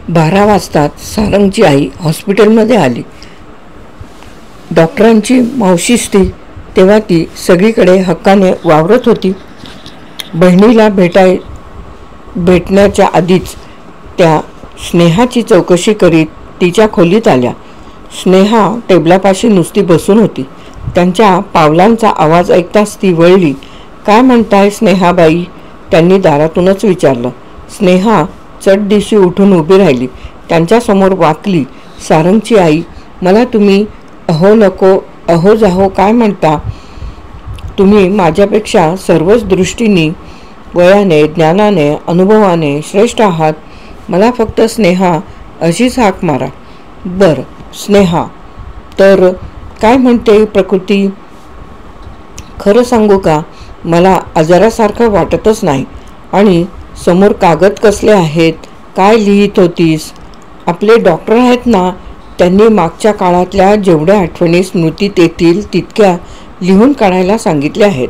12 वाजताच सारंगची आई हॉस्पिटलमध्ये आली. डॉक्टरांची मावशीच ती. तेव्हा ती सगळीकडे हक्काने वावरत होती. बहिणीला भेटण्याच्या आधीच त्या स्नेहाची चौकशी करीत तिच्या खोलीत आल्या. स्नेहा टेबलापाशी नुसती बसून होती. त्यांच्या पावलांचा आवाज ऐकताच ती वळली. काय म्हणताय स्नेहाबाई? त्यांनी दारातूनच विचारलं. स्नेहा चटदिशी उठून उभी राहिली. त्यांच्यासमोर वाकली. सारंगची आई, मला तुम्ही अहो नको अहो जाहो काय म्हणता? तुम्ही माझ्यापेक्षा सर्वच दृष्टींनी, वयाने, ज्ञानाने, अनुभवाने श्रेष्ठ आहात. मला फक्त स्नेहा अशीच हाक मारा. बरं स्नेहा, तर काय म्हणते प्रकृती? खरं सांगू का, मला आजारासारखं वाटतच नाही. आणि समोर कागद कसले आहेत? काय लिहित होतीस? आपले डॉक्टर आहेत ना, त्यांनी मागच्या काळातल्या जेवढ्या आठवणी स्मृतीत येतील तितक्या लिहून काढायला सांगितले आहेत.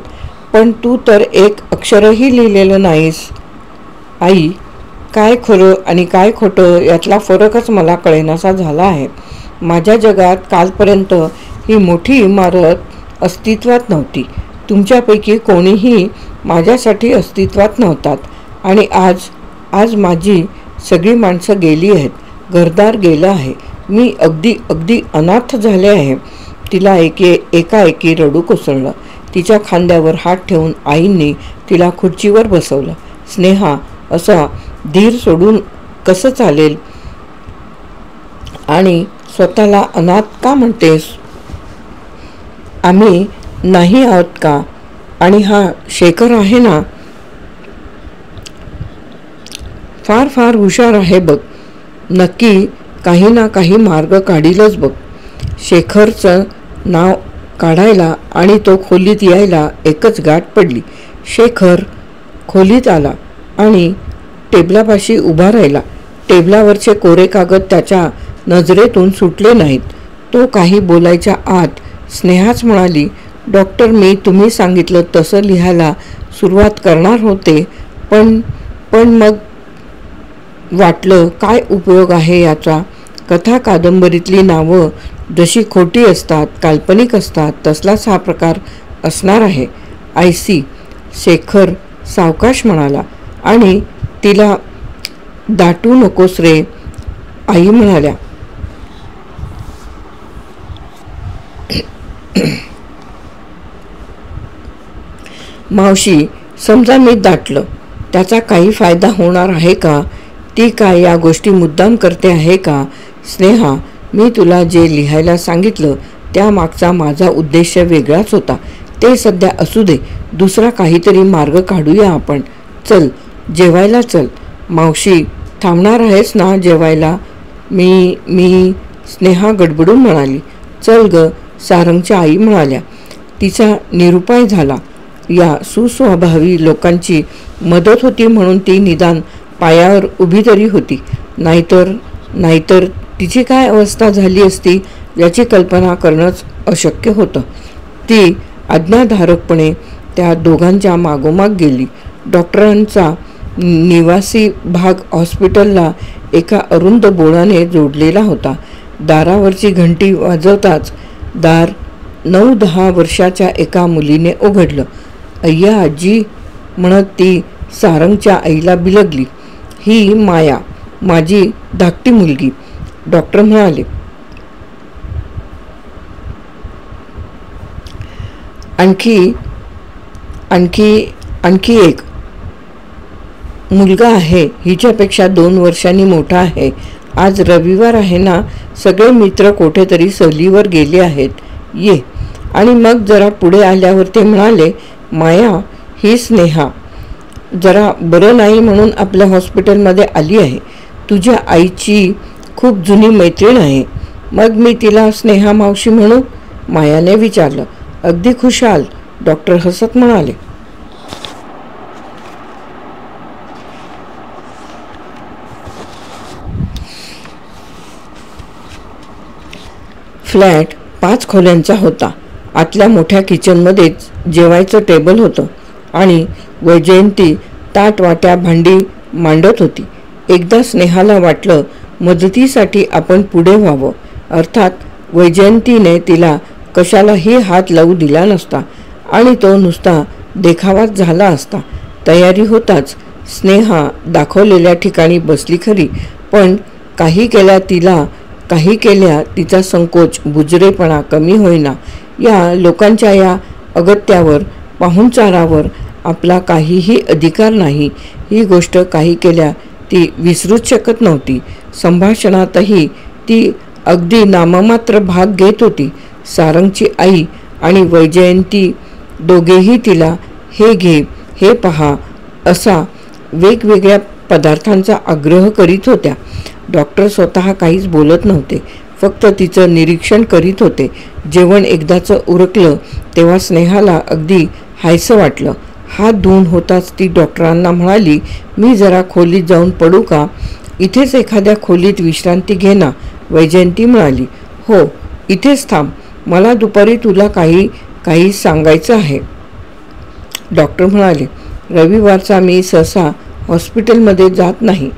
पण तू तर एक अक्षरही लिहिलेलं नाहीस. आई, काय खरं आणि काय खोटं यातला फरकच मला कळेनासा झाला आहे. माझ्या जगात कालपर्यंत ही मोठी इमारत अस्तित्वात नव्हती. तुमच्यापैकी कोणीही माझ्यासाठी अस्तित्वात नव्हतात. आणि आज माझी सगळी माणसं गेली आहेत. घरदार गेलं आहे. मी अगदी अनाथ झाले आहे. तिला एकाएकी रडू कोसळलं. तिच्या खांद्यावर हात ठेवून आईंनी तिला खुर्चीवर बसवलं. स्नेहा, असा धीर सोडून कसं चालेल? आणि स्वतःला अनाथ का म्हणतेस? आम्ही नाही आहोत का? आणि हा शेखर आहे ना, फार हुशार आहे बघ. नक्की काही ना काही मार्ग काढीलच बघ. शेखरचं नाव काढायला आणि तो खोलीत यायला एकच गाठ पडली. शेखर खोलीत आला आणि टेबलापाशी उभा राहिला. टेबलावरचे कोरे कागद त्याच्या नजरेतून सुटले नाहीत. तो काही बोलायच्या आत स्नेहाच म्हणाली, डॉक्टर, मी तुम्ही सांगितलं तसं लिहायला सुरुवात करणार होते. पण मग वाटलं काय उपयोग आहे याचा? कथा कादंबरीतली नावं जशी खोटी असतात, काल्पनिक असतात, तसलाच हा प्रकार असणार आहे. आय सी, शेखर सावकाश म्हणाला. आणि तिला दाटू नकोस रे, आई म्हणाल्या. मावशी, समजा मी दाटलं, त्याचा काही फायदा होणार आहे का? ती काय या गोष्टी मुद्दाम करते आहे का? स्नेहा, मी तुला जे लिहायला सांगितलं त्यामागचा माझा उद्देश वेगळाच होता. ते सध्या असू दे. दुसरा काहीतरी मार्ग काढूया आपण. चल जेवायला चल. मावशी, थांबणार आहेस ना जेवायला? मी स्नेहा गडबडून म्हणाली. चल ग, सारंगच्या आई म्हणाल्या. तिचा निरुपाय झाला. या सुस्वभावी लोकांची मदत होती म्हणून ती निदान पायावर उभी तरी होती. नाहीतर तिची काय अवस्था झाली असती याची कल्पना करणंच अशक्य होतं. ती आज्ञाधारकपणे त्या दोघांच्या मागोमाग गेली. डॉक्टरांचा निवासी भाग हॉस्पिटलला एका अरुंद बोळाने जोडलेला होता. दारावरची घंटी वाजवताच दार 9-10 वर्षाच्या एका मुलीने उघडलं. अय्या आजी म्हणत ती सारंगच्या आईला बिलगली. ही माया, माझी धाकटी मुलगी. डॉक्टर म्हणाले. आणखी एक मुलगा आहे, हिच्यापेक्षा 2 वर्षांनी मोठा आहे. आज रविवार आहे ना, सगळे मित्र कुठेतरी सहलीवर गेले आहेत. ये. आणि मग जरा पुढे आल्यावर ते म्हणाले, माया, ही स्नेहा जरा बरं नाही म्हणून आपल्या हॉस्पिटलमध्ये आली आहे. तुझ्या आईची खूप जुनी मैत्रीण आहे. मग मी तिला स्नेहा मावशी म्हणू? मायाने विचारलं. अगदी खुशाल, डॉक्टर हसत म्हणाले. फ्लॅट 5 खोल्यांचा होता. आतल्या मोठ्या किचनमध्येच जेवायचं टेबल होतं आणि वैजयंती ताट वाट्या भांडी मांडत होती. एकदा स्नेहाला वाटलं मदतीसाठी आपण पुढे व्हावं. अर्थात वैजयंतीने तिला कशालाही हात लावू दिला नसता आणि तो नुसता देखावाच झाला असता. तयारी होताच स्नेहा दाखवलेल्या ठिकाणी बसली खरी, पण काही केल्या तिचा संकोच, बुजरेपणा कमी होईना. या लोकांच्या या अगत्यावर, पाहुणचारावर आपला काहीही अधिकार नाही ही गोष्ट काही केल्या ती विसरूच शकत नव्हती. संभाषणातही ती अगदी नाममात्र भाग घेत होती. सारंगची आई आणि वैजयंती दोघेही तिला हे घे, हे पहा असा वेगवेगळ्या पदार्थांचा आग्रह करीत होत्या. डॉक्टर स्वतः काहीच बोलत नव्हते, फक्त तिचं निरीक्षण करीत होते. जेवण एकदाचं उरकलं तेव्हा स्नेहाला अगदी हायसं वाटलं. हात धुवून होताच ती डॉक्टरांना म्हणाली, मी जरा खोलीत जाऊन पडू का? इथेच एखाद्या खोलीत विश्रांती घे ना. वैजयंती म्हणाली, हो इथेच थांब, मला दुपारी तुला काही सांगायचं आहे. डॉक्टर म्हणाले, रविवारचा मी सहसा हॉस्पिटलमध्ये जात नाही.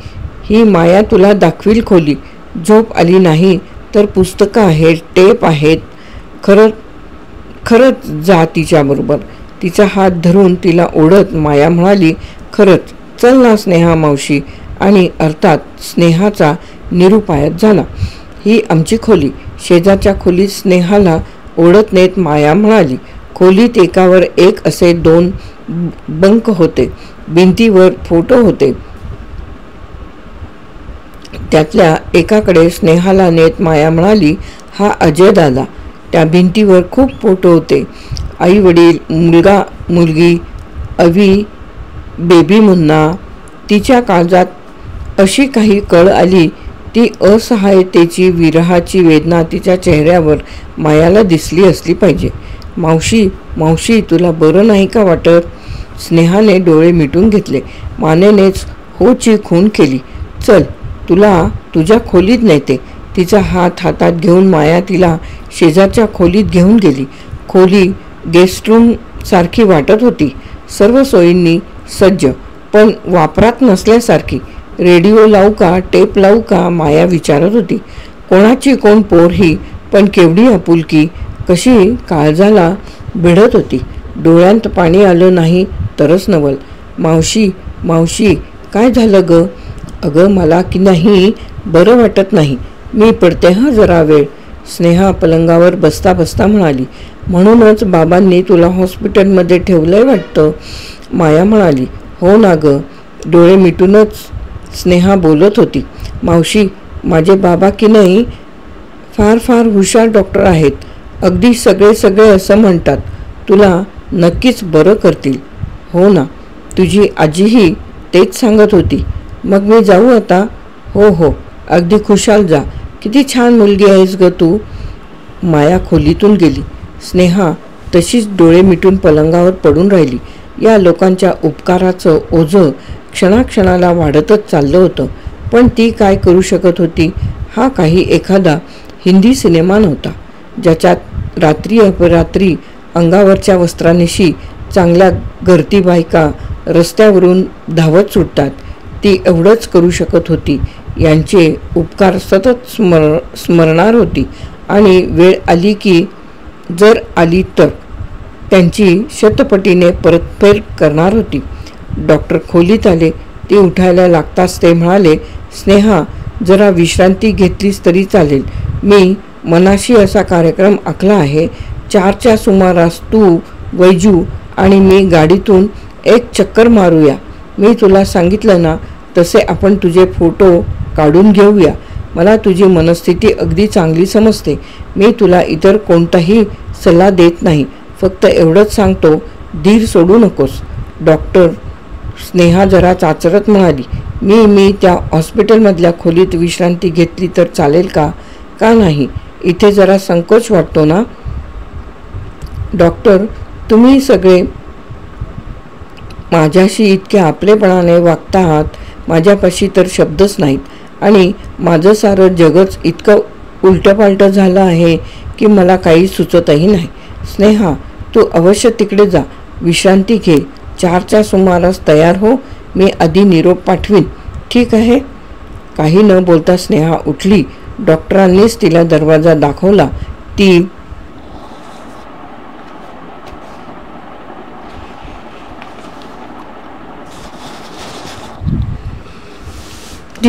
ही माया तुला दाखवील खोली. झोप आली नाही तर पुस्तकं आहेत, टेप आहेत. खरंच जा तिच्याबरोबर. तिचा हात धरून तिला ओढत माया म्हणाली, खरंच चल ना स्नेहा मावशी. आणि अर्थात स्नेहाचा निरुपायच झाला. ही आमची खोली. शेजारच्या खोलीत स्नेहाला ओढत नेत माया म्हणाली. खोलीत एकावर एक असे 2 बंक होते. भिंतीवर फोटो होते. त्यातल्या एकाकडे स्नेहाला नेत माया म्हणाली, हा अजय दादा. त्या भिंतीवर खूप फोटो होते. आई वडील, मुलगा मुलगी, अवी, बेबी मुन्ना. तिच्या काळजात अशी काही कळ आली. ती असहायतेची, विरहाची वेदना तिच्या चेहऱ्यावर मायाला दिसली असली पाहिजे. मावशी मावशी तुला बरं नाही का वाटत? स्नेहाने डोळे मिटून घेतले. मानेनेच होची खून केली. चल तुला तुझ्या खोलीत नेते. तिचा हात हातात घेऊन माया तिला शेजारच्या खोलीत घेऊन गेली. खोली गेस्टरूम सारखी वाटत होती. सर्व सोयींनी सज्ज, पण वापरात नसल्यासारखी. रेडिओ लावू का, टेप लावू का, माया विचारत होती. कोणाची कोण पोर ही, पण केवढी आपुलकी, कशी काळजाला भिडत होती. डोळ्यांत पाणी आलं नाही तरच नवल. मावशी मावशी काय झालं ग? अगं मला की नाही बरं वाटत नाही. मी पडते हा जरा वेळ. स्नेहा पलंगावर बसता बसता म्हणाली. म्हणूनच बाबांनी तुला हॉस्पिटलमध्ये ठेवलंय वाटतं. माया म्हणाली, हो ना ग. डोळे मिटूनच स्नेहा बोलत होती. मावशी माझे बाबा की नाही फार हुशार डॉक्टर आहेत. अगदी सगळे असं म्हणतात. तुला नक्कीच बरं करतील. हो ना, तुझी आजीही तेच सांगत होती. मग मी जाऊ आता? हो अगदी खुशाल जा. किती छान मुलगी आहेस ग तू. माया खोलीतून गेली. स्नेहा तशीच डोळे मिटून पलंगावर पडून राहिली. या लोकांच्या उपकाराचं ओझं क्षणाक्षणाला वाढतच चाललं होतं. पण ती काय करू शकत होती? हा काही एखादा हिंदी सिनेमा नव्हता ज्याच्यात रात्री अपरात्री अंगावरच्या वस्त्रानिशी चांगल्या घरती बायका रस्त्यावरून धावत सुटतात. ती एवढंच करू शकत होती. यांचे उपकार सतत स्मरणार होती आणि वेळ आली की जर आली तर त्यांची शतपटीने परतफेड करणार होती. डॉक्टर खोलीत आले. ती उठायला लागताच ते म्हणाले, स्नेहा जरा विश्रांती घेतलीस तरी चालेल. मी मनाशी असा कार्यक्रम आखला आहे. 4च्या सुमारास तू, वैजू आणि मी गाडीतून एक चक्कर मारूया. मी तुला सांगितलं ना तसे आपण तुझे फोटो काढून घेऊया. मला तुझी मनस्थिती अगदी चांगली समजते. मी तुला इतर कोणताही सल्ला देत नाही. फक्त एवढंच सांगतो, धीर सोडू नकोस. डॉक्टर स्नेहा जरा चाचरत म्हणाली, मी त्या हॉस्पिटलमधल्या खोलीत विश्रांती घेतली तर चालेल का? का नाही? इथे जरा संकोच वाटतो ना. डॉक्टर तुम्ही सगळे माझ्याशी इतक्या आपलेपणाने वागता आहात. माझ्यापाशी तर शब्दच नाहीत. आणि माझं सारं जगच इतकं उलटंपालटं झालं आहे की मला काही सुचतही नाही. स्नेहा तू अवश्य तिकडे जा, विश्रांती घे. 4च्या सुमारास तयार हो. मी आधी निरोप पाठवीन. ठीक आहे? काही न बोलता स्नेहा उठली. डॉक्टरांनीच तिला दरवाजा दाखवला. ती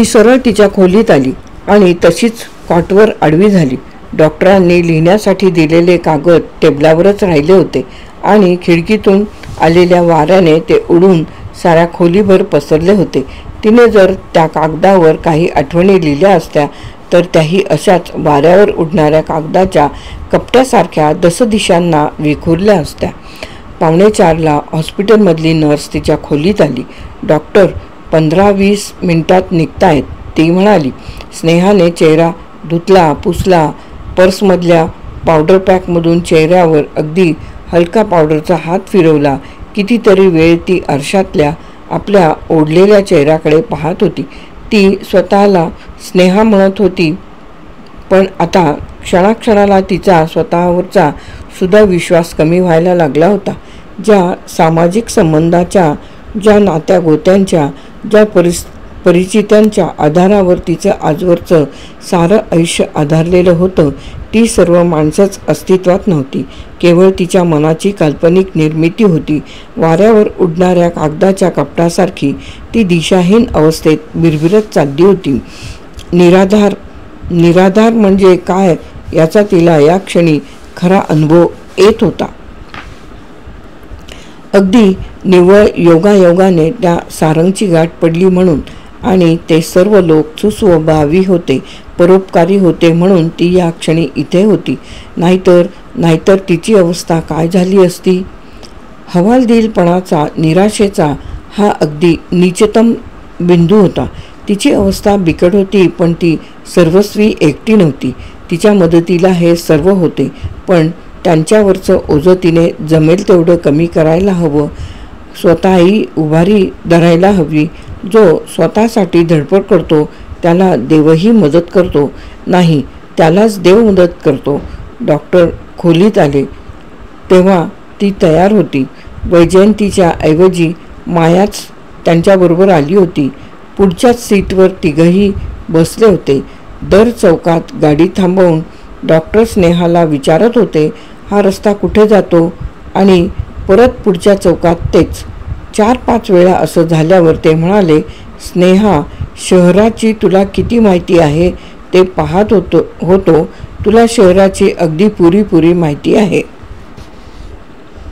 सरळ तिच्या खोलीत आली आणि तशीच कॉटवर आडवी झाली. डॉक्टरांनी लिहिण्यासाठी दिलेले कागद टेबलावरच राहिले होते आणि खिडकीतून आलेल्या वाऱ्याने ते उडून साऱ्या खोलीभर पसरले होते. तिने जर त्या कागदावर काही आठवणी लिहिल्या असत्या तर त्याही अशाच वाऱ्यावर उडणाऱ्या कागदाच्या कपट्यासारख्या दसदिशांना विखुरल्या असत्या. 3:45ला हॉस्पिटलमधली नर्स तिच्या खोलीत आली. डॉक्टर 15-20 मिनिटात निघतायत, ती म्हणाली. स्नेहाने चेहरा धुतला, पुसला. पर्समधल्या पावडर पॅकमधून चेहऱ्यावर अगदी हलका पावडरचा हात फिरवला. कितीतरी वेळ ती आरशातल्या आपल्या ओढलेल्या चेहऱ्याकडे पाहत होती. ती स्वतःला स्नेहा म्हणत होती, पण आता क्षणाक्षणाला तिचा स्वतःवरचा सुद्धा विश्वास कमी व्हायला लागला होता. ज्या सामाजिक संबंधाच्या, ज्या नात्यागोत्यांच्या, ज्या परिचितांच्या आधारावर तिचं आजवरचं सारं आयुष्य आधारलेलं होतं, ती सर्व माणसंच अस्तित्वात नव्हती. केवळ तिच्या मनाची काल्पनिक निर्मिती होती. वाऱ्यावर उडणाऱ्या कागदाच्या कपटासारखी ती दिशाहीन अवस्थेत बिरबिरत चालली होती. निराधार म्हणजे काय याचा तिला या क्षणी खरा अनुभव येत होता. अगदी निव्वळ योगायोगाने त्या सारंगची गाठ पडली म्हणून, आणि ते सर्व लोक सुस्वभावी होते, परोपकारी होते म्हणून ती या क्षणी इथे होती. नाहीतर तिची अवस्था काय झाली असती? हवालदिलपणाचा, निराशेचा हा अगदी नीचतम बिंदू होता. तिची अवस्था बिकट होती, पण ती सर्वस्वी एकटी नव्हती. तिच्या मदतीला हे सर्व होते, पण त्यांच्यावरचं ओझं तिने जमेल तेवढं कमी करायला हवं. स्वतःही उभारी धरायला हवी. जो स्वतःसाठी धडपड करतो त्याला देवही मदत करतो. नाही, त्यालाच देव मदत करतो. डॉक्टर खोलीत आले तेव्हा ती तयार होती. वैजयंतीच्या ऐवजी मायाच त्यांच्याबरोबर आली होती. पुढच्याच सीटवर तिघही बसले होते. दर चौकात गाडी थांबवून डॉक्टर स्नेहाला विचारत होते, हा रस्ता कुठे जातो? आणि परत पुढच्या चौकात तेच. 4-5 वेळा असं झाल्यावर ते म्हणाले, स्नेहा, शहराची तुला किती माहिती आहे ते पाहत होतो. तुला शहराची अगदी पुरी माहिती आहे.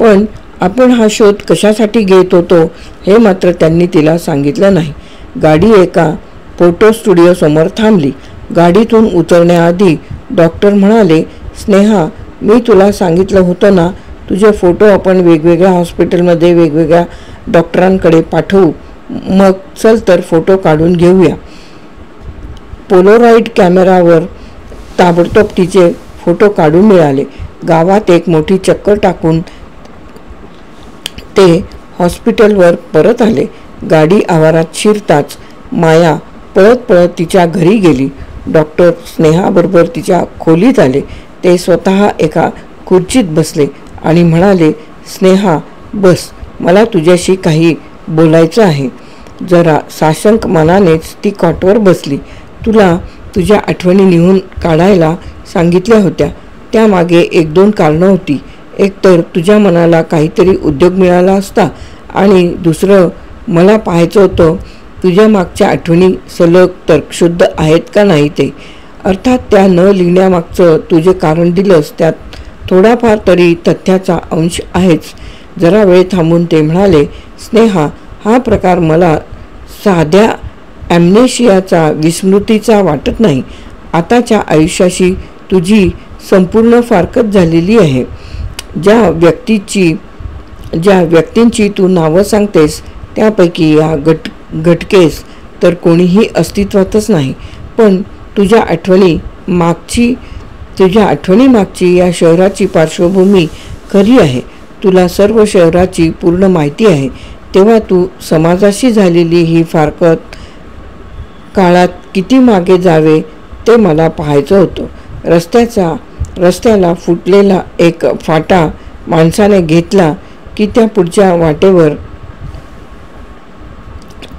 पण आपण हा शोध कशासाठी घेत होतो हे मात्र त्यांनी तिला सांगितलं नाही. गाडी एका फोटो स्टुडिओसमोर थांबली. गाडीतून उतरण्याआधी डॉक्टर म्हणाले, स्नेहा, मी तुला सांगितलं होतं ना, तुझे फोटो आपण वेगवेगळ्या हॉस्पिटलमध्ये वेगवेगळ्या डॉक्टरांकडे पाठवू. मग चल तर फोटो काढून घेऊया. पोलोराईड कॅमेरावर ताबडतोब तिचे फोटो काढून मिळाले. गावात एक मोठी चक्कर टाकून ते हॉस्पिटलवर परत आले. गाडी आवारात शिरताच माया पळत तिच्या घरी गेली. डॉक्टर स्नेहाबरोबर तिच्या खोलीत आले. ते स्वतः एका खुर्चीत बसले आणि म्हणाले, स्नेहा, बस, मला तुझ्याशी काही बोलायचं आहे. जरा साशंक मनानेच ती कॉटवर बसली. तुला तुझ्या आठवणी लिहून काढायला सांगितल्या होत्या. त्यामागे 1-2 कारणं होती. एक तर तुझ्या मनाला काहीतरी उद्योग मिळाला असता, आणि दुसरं मला पाहायचं होतं तुझ्या मागच्या आठवणी सलग तर्कशुद्ध आहेत का नाही ते. अर्थात त्या न लिहिण्यामागचं तुझे कारण दिलंस त्यात थोडाफार तरी तथ्याचा अंश आहेच. जरा वेळ थांबून ते म्हणाले, स्नेहा, हा प्रकार मला साध्या ॲम्नेशियाचा, विस्मृतीचा वाटत नाही. आताच्या आयुष्याशी तुझी संपूर्ण फारकत झालेली आहे. ज्या व्यक्तींची तू नावं सांगतेस त्यापैकी या घटकेस तर कोणीही अस्तित्वातच नाही. पण तुझ्या आठवणी मागची या शहराची पार्श्वभूमी खरी आहे. तुला सर्व शहराची पूर्ण माहिती आहे. तेव्हा तू समाजाशी झालेली ही फारकत काळात किती मागे जावे ते मला पाहायचं होतं. रस्त्याला फुटलेला एक फाटा माणसाने घेतला की त्या पुढच्या वाटेवर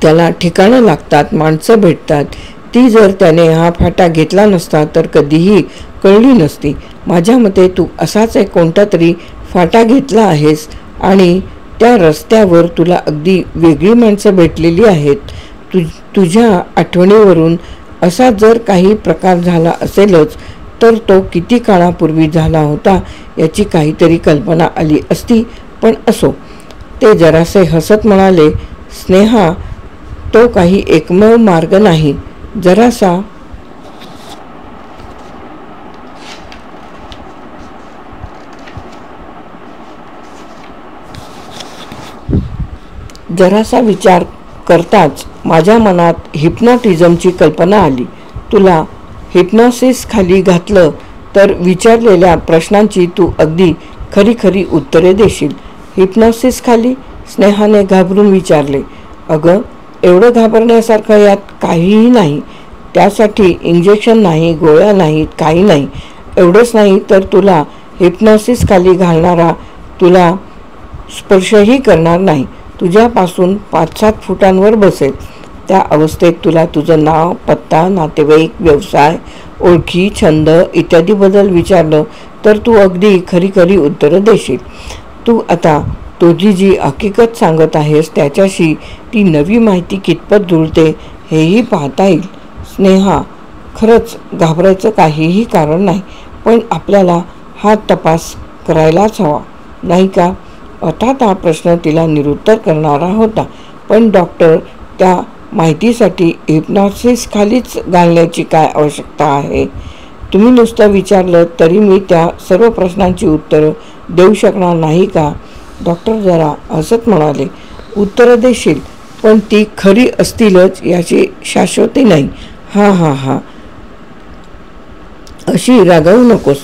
त्याला ठिकाणं लागतात, माणसं भेटतात. ती जर त्याने हा फाटा घेतला नसता तर कधीही कळली नसती. माझ्या मते तू असाच एक कोणता तरी फाटा घेतला आहेस आणि त्या रस्त्यावर तुला अगदी वेगळी माणसं भेटलेली आहेत. तुझ्या आठवणीवरून असा जर काही प्रकार झाला असेलच तर तो किती काळापूर्वी झाला होता याची काहीतरी कल्पना आली असती. पण असो. ते जरासे हसत म्हणाले, स्नेहा, तो काही एकमेव मार्ग नाही. जरासा विचार करताच माझ्या मनात हिप्नॉटिझमची कल्पना आली. तुला हिप्नॉसिस खाली घातलं तर विचारलेल्या प्रश्नांची तू अगदी खरी खरी उत्तरे देशील. हिप्नॉसिस खाली? स्नेहाने घाबरून विचारले. अगं, एवढं घाबरण्यासारखं यात काहीही नाही. त्यासाठी इंजेक्शन नाही, गोळ्या नाहीत, काही नाही. एवढंच नाही तर तुला हिप्नॉसिस खाली घालणारा तुला स्पर्शही करणार नाही. तुझ्यापासून 5-7 फुटांवर बसेल. त्या अवस्थेत तुला तुझं नाव, पत्ता, नातेवाईक, व्यवसाय, ओळखी, छंद इत्यादी बद्दल विचारलं तर तू अगदी खरी खरी उत्तरं देशील. तू आता तुझी जी हकीकत सांगत आहेस त्याच्याशी ती नवी माहिती कितपत जुळते हेही पाहता येईल. स्नेहा, खरंच घाबरायचं काहीही कारण नाही. पण आपल्याला हा तपास करायलाच हवा, नाही का? अर्थात हा प्रश्न तिला निरुत्तर करणारा होता. पण डॉक्टर, त्या माहितीसाठी हिप्नॉसिस खालीच घालण्याची काय आवश्यकता आहे? तुम्ही नुसतं विचारलं तरी मी त्या सर्व प्रश्नांची उत्तरं देऊ शकणार नाही का? डॉक्टर जरा हसत म्हणाले. उत्तरं देशील, पण ती खरी असतीलच याची शाश्वती नाही. हा, अशी रागावू नकोस.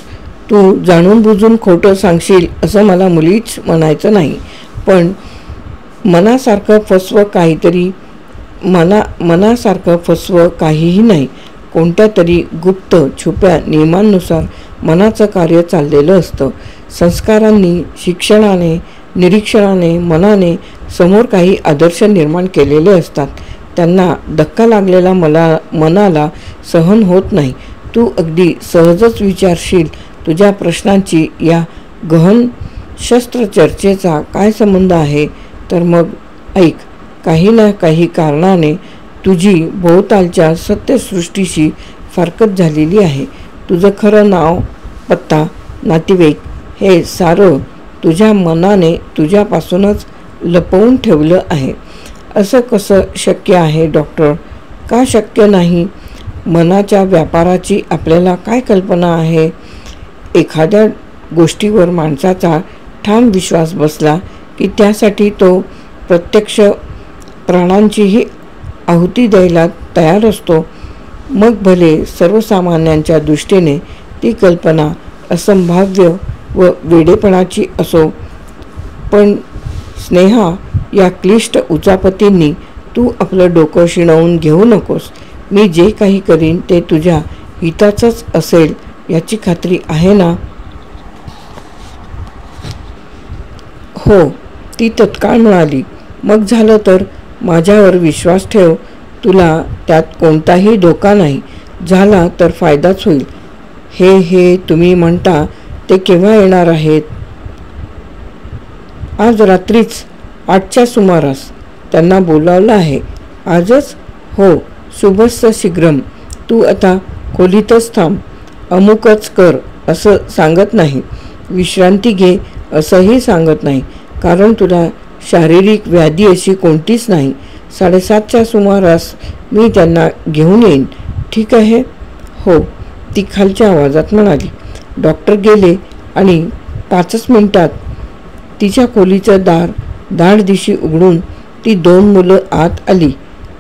तू जाणून बुजून खोटं सांगशील असं मला मुलीच म्हणायचं नाही. पण मनासारखं फसवं काहीही नाही. कोणत्या तरी गुप्त छुप्या नियमांनुसार मनाचं कार्य चाललेलं असतं. संस्कारांनी, शिक्षणाने, निरीक्षणाने, मनाने समोर काही आदर्श निर्माण केलेले असतात. त्यांना धक्का लागलेला मनाला सहन होत नाही. तू अगदी सहजच विचारशील, तुझ्या प्रश्नांची या गहन शस्त्रचर्चेचा काय संबंध आहे? तर मग ऐक. काही ना काही कारणाने तुझी भोवतालच्या सत्यसृष्टीशी फारकत झालेली आहे. तुझं खरं नाव, पत्ता, नातेवाईक हे सारं तुझ्या मनाने तुझ्यापासूनच लपवून ठेवलं आहे. असं कसं शक्य आहे डॉक्टर? का शक्य नाही? मनाच्या व्यापाराची आपल्याला काय कल्पना आहे? एखाद्या गोष्टीवर माणसाचा ठाम विश्वास बसला की त्यासाठी तो प्रत्यक्ष प्राणांचीही आहुती द्यायला तयार असतो. मग भले सर्वसामान्यांच्या दृष्टीने ती कल्पना असंभाव्य व वेडेपणाची असो. पण स्नेहा, या क्लिष्ट उचापतींनी तू आपलं डोकं शिणवून घेऊ नकोस. मी जे काही करीन ते तुझ्या हिताचंच असेल याची खात्री आहे ना? हो, ती तत्काळ म्हणाली. मग झालं तर माझ्यावर विश्वास ठेव. तुला त्यात कोणताही धोका नाही. झाला तर फायदाच होईल. हे तुम्ही म्हणता ते केव्हा येणार आहेत? आज रात्रीच 8च्या सुमारास. त्यांना बोलावलं आहे. आजच? हो, शुभस्य शीघ्रम. तू आता खोलीतच थांब. अमुकच कर असं सांगत नाही. विश्रांती घे असंही सांगत नाही. कारण तुला शारीरिक व्याधी अशी कोणतीच नाही. 7:30च्या सुमारास मी त्यांना घेऊन येईन. ठीक आहे? हो, ती खालच्या आवाजात म्हणाली. डॉक्टर गेले आणि 5च मिनिटात तिच्या खोलीचं दार दाढदिशी उघडून ती 2 मुलं आत आली.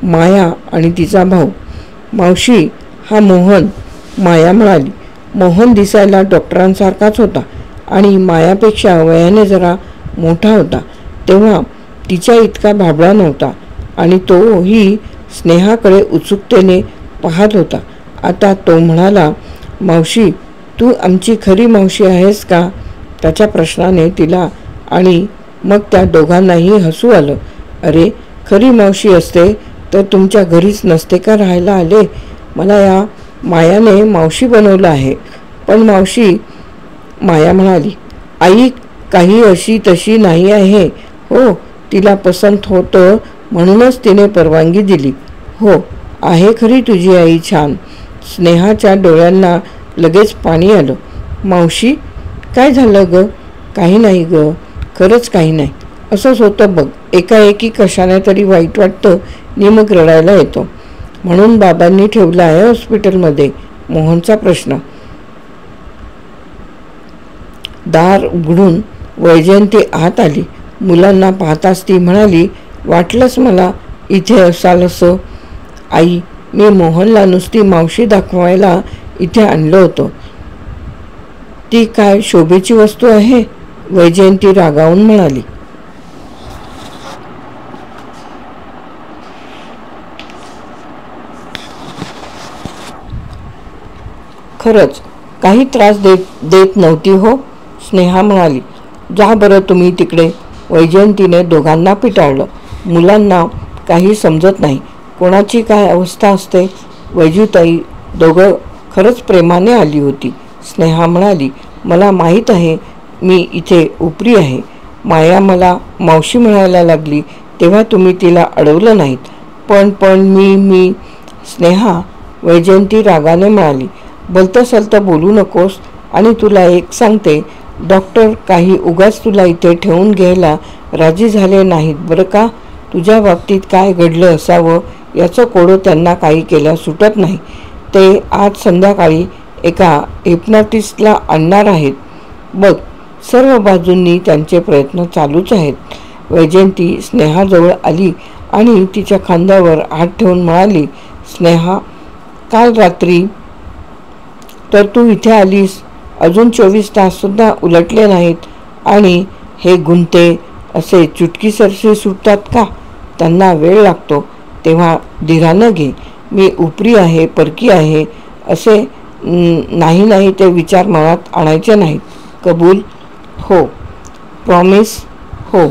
माया आणि तिचा भाऊ. मावशी, हा मोहन, माया म्हणाली. मोहन दिसायला डॉक्टरांसारखाच होता आणि मायापेक्षा वयाने जरा मोठा होता. तेव्हा तिच्या इतका भाबडा नव्हता आणि तोही स्नेहाकडे उत्सुकतेने पाहत होता. आता तो म्हणाला, मावशी, तू आमची खरी मावशी आहेस का? त्याच्या प्रश्नाने तिला आणि मग त्या दोघांनाही हसू आलं. अरे, खरी मावशी असते तर तुमच्या घरीच नसते का राहायला आले? मला या मायाने मावशी बनवलं आहे. पण मावशी, माया म्हणाली, आई काही अशी तशी नाही आहे हो. तिला पसंत होतं म्हणूनच तिने परवानगी दिली. हो, आहे खरी तुझी आई छान. स्नेहाच्या डोळ्यांना लगेच पाणी आलं. मावशी, काय झालं ग? काही नाही ग, खरंच काही नाही. असंच होतं बघ, एकाएकी कशाने तरी वाईट वाटतं नि मग रडायला येतो. म्हणून बाबांनी ठेवलं आहे हॉस्पिटलमध्ये. मोहनचा प्रश्न. दार उघडून वैजयंती आत आली. मुलांना पाहताच ती म्हणाली, वाटलंच मला इथे असाल असं. आई, मी मोहनला नुसती मावशी दाखवायला इथे आणलं होतं. ती काय शोभेची वस्तू आहे? वैजयंती रागावून म्हणाली. खरंच काही त्रास देत नव्हती हो, स्नेहा म्हणाली. जा बरं तुम्ही तिकडे. वैजयंतीने दोघांना पिटाळलं. मुलांना काही समजत नाही, कोणाची काय अवस्था असते. वैजूताई दोघं खरंच प्रेमाने आली होती. स्नेहा म्हणाली, मला माहीत आहे मी इथे उपरी आहे. माया मला मावशी म्हणायला लागली तेव्हा तुम्ही तिला अडवलं नाहीत. पण मी स्नेहा, वैजयंती रागाने म्हणाली, भलतं सलतं बोलू नकोस. आणि तुला एक सांगते, डॉक्टर काही उगाच तुला इथे ठेवून घ्यायला राजी झाले नाहीत बरं का. तुझ्या बाबतीत काय घडलं असावं याचं कोडं त्यांना काही केल्या सुटत नाही. ते आज संध्याकाळी एका हिप्नॉटिस्टला आणणार आहेत. बघ, सर्व बाजूंनी त्यांचे प्रयत्न चालूच आहेत. वैजयंती स्नेहाजवळ आली आणि तिच्या खांद्यावर हात ठेवून म्हणाली, स्नेहा, काल रात्री तर तू इथे आलीस, अजून 24 ताससुद्धा उलटले नाहीत आणि हे गुंते असे चुटकीसरशी सुटतात का? त्यांना वेळ लागतो. तेव्हा धीरानं घे. मी उपरी आहे, परकी आहे असे नाही ते विचार मनात आणायचे नाहीत. कबूल? हो. प्रॉमिस? हो.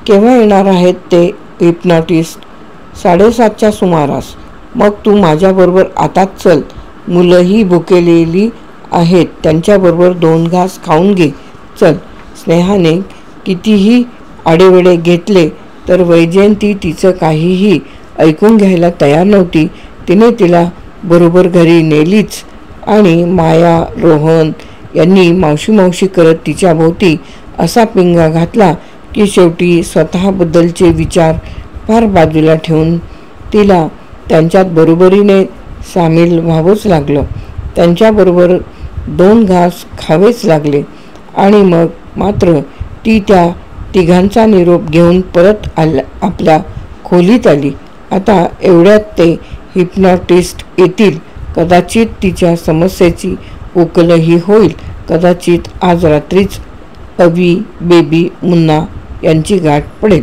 केव्हा येणार आहेत ते हिप्नॉटिस्ट? 7:30च्या सुमारास. मग तू माझ्याबरोबर आताच चल. मुलंही भुकेलेली आहेत, त्यांच्याबरोबर 2 घास खाऊन घे. चल. स्नेहाने कितीही आडेवेडे घेतले तर वैजयंती तिचं काहीही ऐकून घ्यायला तयार नव्हती. तिने तिला बरोबर घरी नेलीच आणि माया, रोहन यांनी मावशी करत तिच्या भोवती असा पिंगा घातला की शेवटी स्वतःबद्दलचे विचार फार बाजूला ठेवून तिला त्यांच्यात बरोबरीने सामील व्हावंच लागलं. त्यांच्याबरोबर 2 घास खावेच लागले. आणि मग मात्र ती त्या तिघांचा निरोप घेऊन परत आपल्या खोलीत आली. आता एवढ्यात ते हिप्नॉटिस्ट येतील. कदाचित तिच्या समस्येची उकलही होईल. कदाचित आज रात्रीच अवी, बेबी, मुन्ना यांची गाठ पडेल.